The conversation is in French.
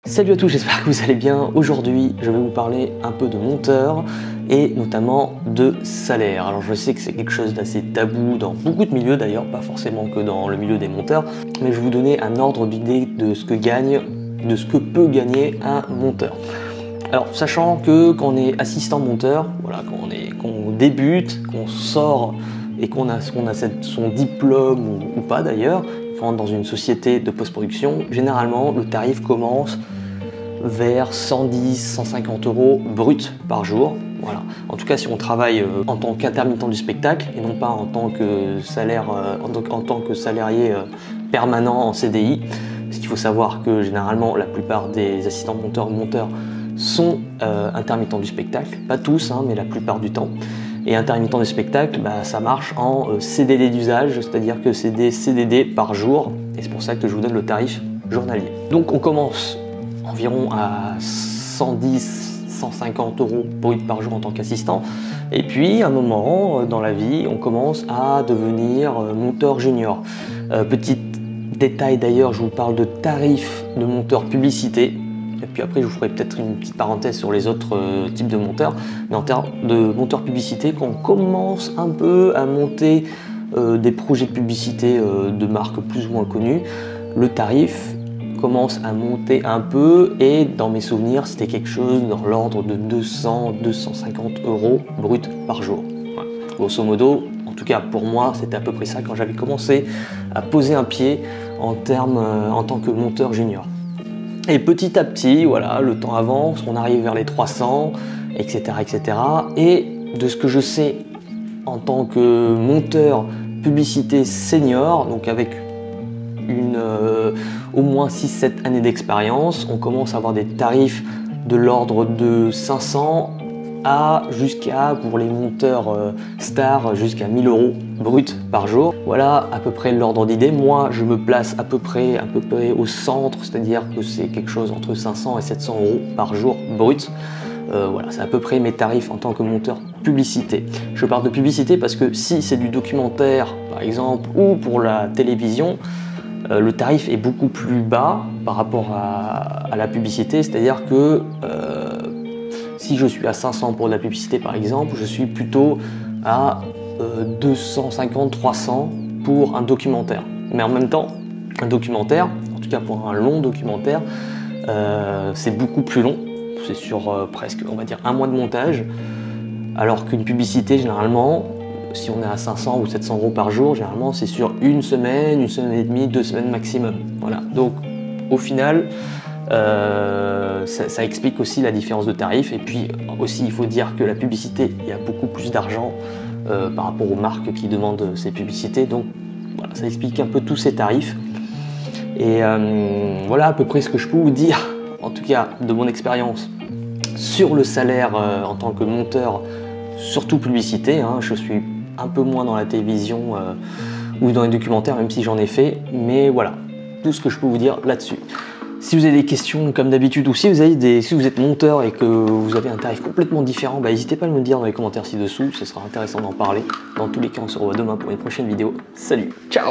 Salut à tous, j'espère que vous allez bien. Aujourd'hui, je vais vous parler un peu de monteur et notamment de salaire. Alors je sais que c'est quelque chose d'assez tabou dans beaucoup de milieux d'ailleurs, pas forcément que dans le milieu des monteurs, mais je vais vous donner un ordre d'idée de ce que peut gagner un monteur. Alors sachant que quand on est assistant monteur, voilà, quand on débute, qu'on sort et qu'on a son diplôme ou pas d'ailleurs, on rentre dans une société de post-production, généralement le tarif commence vers 110-150 € brut par jour. Voilà. En tout cas, si on travaille en tant qu'intermittent du spectacle et non pas en tant que salarié permanent en CDI. Parce qu'il faut savoir que généralement la plupart des assistants monteurs sont intermittents du spectacle, pas tous, hein, mais la plupart du temps. Et intermittent du spectacle, ça marche en CDD d'usage, c'est-à-dire que c'est des CDD par jour, et c'est pour ça que je vous donne le tarif journalier. Donc on commence environ à 110-150 € brut par jour en tant qu'assistant, et puis à un moment dans la vie, on commence à devenir monteur junior. Petit détail d'ailleurs, je vous parle de tarifs de monteur publicité. Et puis après, je vous ferai peut-être une petite parenthèse sur les autres types de monteurs. Mais en termes de monteurs publicité, quand on commence un peu à monter des projets de publicité de marques plus ou moins connues, le tarif commence à monter un peu. Et dans mes souvenirs, c'était quelque chose dans l'ordre de 200-250 € brut par jour. Voilà. Grosso modo, en tout cas pour moi, c'était à peu près ça quand j'avais commencé à poser un pied en tant que monteur junior. Et petit à petit, voilà, le temps avance, on arrive vers les 300, etc., etc. Et de ce que je sais en tant que monteur publicité senior, donc avec au moins 6-7 années d'expérience, on commence à avoir des tarifs de l'ordre de 500 jusqu'à, pour les monteurs stars, jusqu'à 1000 € brut par jour. Voilà à peu près l'ordre d'idée. Moi, je me place à peu près au centre, c'est-à-dire que c'est quelque chose entre 500 et 700 € par jour brut. Voilà, c'est à peu près mes tarifs en tant que monteur publicité. Je parle de publicité parce que si c'est du documentaire, par exemple, ou pour la télévision, le tarif est beaucoup plus bas par rapport à la publicité, c'est-à-dire que si je suis à 500 pour de la publicité par exemple, je suis plutôt à 250-300 pour un documentaire. Mais en même temps, un documentaire, en tout cas pour un long documentaire, c'est beaucoup plus long. C'est sur presque, on va dire, un mois de montage. Alors qu'une publicité, généralement, si on est à 500 ou 700 € par jour, généralement c'est sur une semaine et demie, 2 semaines maximum. Voilà. Donc au final, ça explique aussi la différence de tarif. Et puis aussi, il faut dire que la publicité, il y a beaucoup plus d'argent par rapport aux marques qui demandent ces publicités. Donc voilà, ça explique un peu tous ces tarifs. Et voilà à peu près ce que je peux vous dire, en tout cas de mon expérience, sur le salaire en tant que monteur, surtout publicité. Hein. Je suis un peu moins dans la télévision ou dans les documentaires, même si j'en ai fait. Mais voilà, tout ce que je peux vous dire là-dessus. Si vous avez des questions comme d'habitude, ou si vous êtes monteur et que vous avez un tarif complètement différent, n'hésitez pas à me le dire dans les commentaires ci-dessous, ce sera intéressant d'en parler. Dans tous les cas, on se revoit demain pour une prochaine vidéo. Salut, ciao!